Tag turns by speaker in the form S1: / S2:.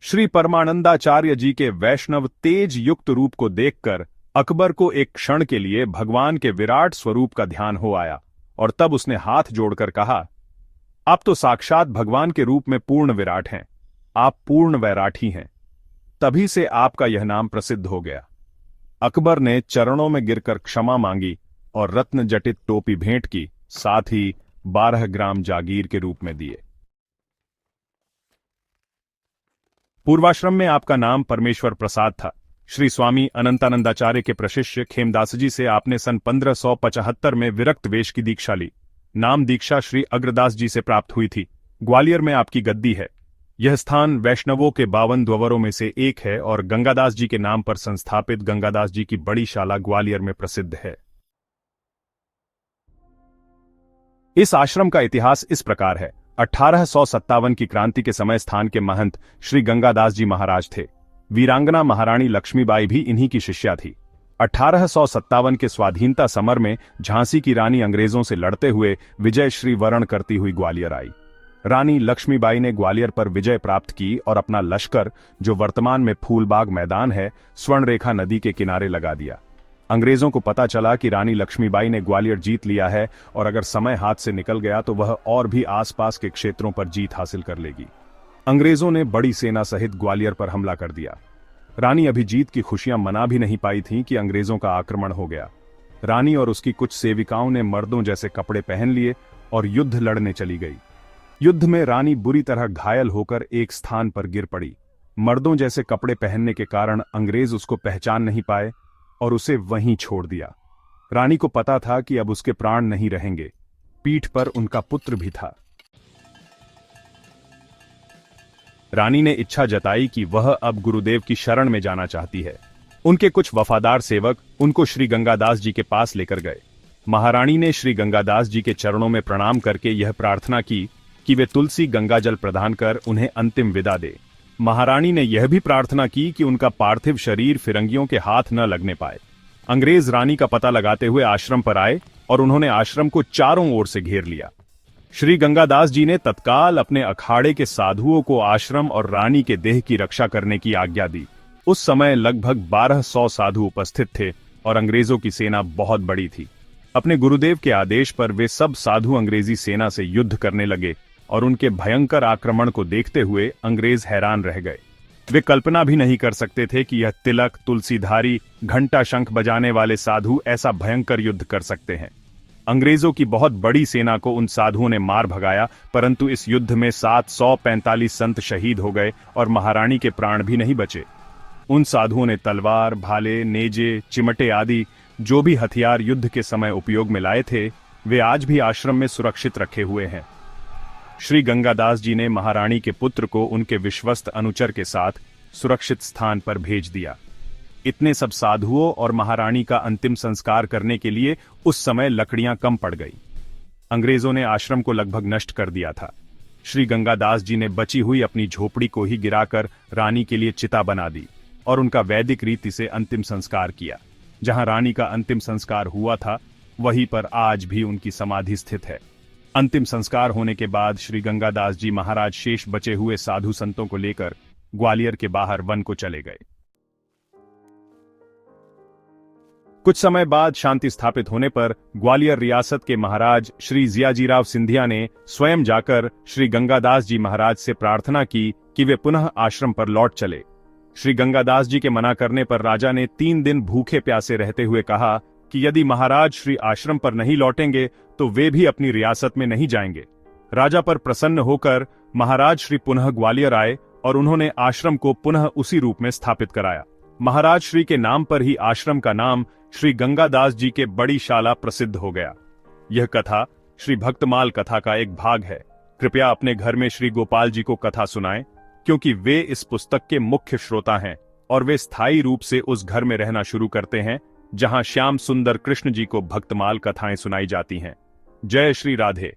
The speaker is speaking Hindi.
S1: श्री परमानंदाचार्य जी के वैष्णव तेज युक्त रूप को देखकर अकबर को एक क्षण के लिए भगवान के विराट स्वरूप का ध्यान हो आया और तब उसने हाथ जोड़कर कहा, आप तो साक्षात भगवान के रूप में पूर्ण विराट हैं, आप पूर्ण वैराठी हैं। तभी से आपका यह नाम प्रसिद्ध हो गया। अकबर ने चरणों में गिरकर क्षमा मांगी और रत्न जटित टोपी भेंट की, साथ ही 12 ग्राम जागीर के रूप में दिए। पूर्वाश्रम में आपका नाम परमेश्वर प्रसाद था। श्री स्वामी अनंतानंदाचार्य के प्रशिष्य खेमदास जी से आपने सन 1575 में विरक्त वेश की दीक्षा ली। नाम दीक्षा श्री अग्रदास जी से प्राप्त हुई थी। ग्वालियर में आपकी गद्दी है। यह स्थान वैष्णवों के 52 द्वरों में से एक है और गंगादास जी के नाम पर संस्थापित गंगादास जी की बड़ी शाला ग्वालियर में प्रसिद्ध है। इस आश्रम का इतिहास इस प्रकार है। 1857 की क्रांति के समय स्थान के महंत श्री गंगादास जी महाराज थे। वीरांगना महारानी लक्ष्मीबाई भी इन्हीं की शिष्या थी। 1857 के स्वाधीनता समर में झांसी की रानी अंग्रेजों से लड़ते हुए विजय श्री वरण करती हुई ग्वालियर आई। रानी लक्ष्मीबाई ने ग्वालियर पर विजय प्राप्त की और अपना लश्कर, जो वर्तमान में फूलबाग मैदान है, स्वर्णरेखा नदी के किनारे लगा दिया। अंग्रेजों को पता चला कि रानी लक्ष्मीबाई ने ग्वालियर जीत लिया है और अगर समय हाथ से निकल गया तो वह और भी आसपास के क्षेत्रों पर जीत हासिल कर लेगी। अंग्रेजों ने बड़ी सेना सहित ग्वालियर पर हमला कर दिया। रानी अभी जीत की खुशियां मना भी नहीं पाई थीं कि अंग्रेजों का आक्रमण हो गया। रानी और उसकी कुछ सेविकाओं ने मर्दों जैसे कपड़े पहन लिए और युद्ध लड़ने चली गई। युद्ध में रानी बुरी तरह घायल होकर एक स्थान पर गिर पड़ी। मर्दों जैसे कपड़े पहनने के कारण अंग्रेज उसको पहचान नहीं पाए और उसे वहीं छोड़ दिया। रानी को पता था कि अब उसके प्राण नहीं रहेंगे। पीठ पर उनका पुत्र भी था। रानी ने इच्छा जताई कि वह अब गुरुदेव की शरण में जाना चाहती है। उनके कुछ वफादार सेवक उनको श्री गंगादास जी के पास लेकर गए। महारानी ने श्री गंगादास जी के चरणों में प्रणाम करके यह प्रार्थना की कि वे तुलसी गंगा जल प्रदान कर उन्हें अंतिम विदा दे। महारानी ने यह भी प्रार्थना की कि उनका पार्थिव शरीर फिरंगियों के हाथ न लगने पाए। अंग्रेज रानी का पता लगाते हुए आश्रम पर आए और उन्होंने आश्रम को चारों ओर से घेर लिया। श्री गंगादास जी ने तत्काल अपने अखाड़े के साधुओं को आश्रम और रानी के देह की रक्षा करने की आज्ञा दी। उस समय लगभग 1200 साधु उपस्थित थे और अंग्रेजों की सेना बहुत बड़ी थी। अपने गुरुदेव के आदेश पर वे सब साधु अंग्रेजी सेना से युद्ध करने लगे और उनके भयंकर आक्रमण को देखते हुए अंग्रेज हैरान रह गए। वे कल्पना भी नहीं कर सकते थे कि यह तिलक, तुलसीधारी, घंटा शंख बजाने वाले साधु ऐसा भयंकर युद्ध कर सकते हैं। अंग्रेजों की बहुत बड़ी सेना को उन साधुओं ने मार भगाया, परंतु इस युद्ध में 745 संत शहीद हो गए और महारानी के प्राण भी नहीं बचे। उन साधुओं ने तलवार, भाले, नेजे, चिमटे आदि जो भी हथियार युद्ध के समय उपयोग में लाए थे, वे आज भी आश्रम में सुरक्षित रखे हुए हैं। श्री गंगादास जी ने महारानी के पुत्र को उनके विश्वस्त अनुचर के साथ सुरक्षित स्थान पर भेज दिया। इतने सब साधुओं और महारानी का अंतिम संस्कार करने के लिए उस समय लकड़ियां कम पड़ गई। अंग्रेजों ने आश्रम को लगभग नष्ट कर दिया था। श्री गंगादास जी ने बची हुई अपनी झोपड़ी को ही गिराकर रानी के लिए चिता बना दी और उनका वैदिक रीति से अंतिम संस्कार किया। जहां रानी का अंतिम संस्कार हुआ था, वहीं पर आज भी उनकी समाधि स्थित है। अंतिम संस्कार होने के बाद श्री गंगादास जी महाराज शेष बचे हुए साधु संतों को लेकर ग्वालियर के बाहर वन को चले गए। कुछ समय बाद शांति स्थापित होने पर ग्वालियर रियासत के महाराज श्री जियाजीराव सिंधिया ने स्वयं जाकर श्री गंगादास जी महाराज से प्रार्थना की कि वे पुनः आश्रम पर लौट चले। श्री गंगादास जी के मना करने पर राजा ने 3 दिन भूखे प्यासे रहते हुए कहा कि यदि महाराज श्री आश्रम पर नहीं लौटेंगे तो वे भी अपनी रियासत में नहीं जाएंगे। राजा पर प्रसन्न होकर महाराज श्री पुनः ग्वालियर आए और उन्होंने आश्रम को पुनः उसी रूप में स्थापित कराया। महाराज श्री के नाम पर ही आश्रम का नाम श्री गंगादास जी के बड़ी शाला प्रसिद्ध हो गया। यह कथा श्री भक्तमाल कथा का एक भाग है। कृपया अपने घर में श्री गोपाल जी को कथा सुनाएं, क्योंकि वे इस पुस्तक के मुख्य श्रोता हैं और वे स्थायी रूप से उस घर में रहना शुरू करते हैं जहां श्याम सुंदर कृष्ण जी को भक्तमाल कथाएं सुनाई जाती हैं। जय श्री राधे।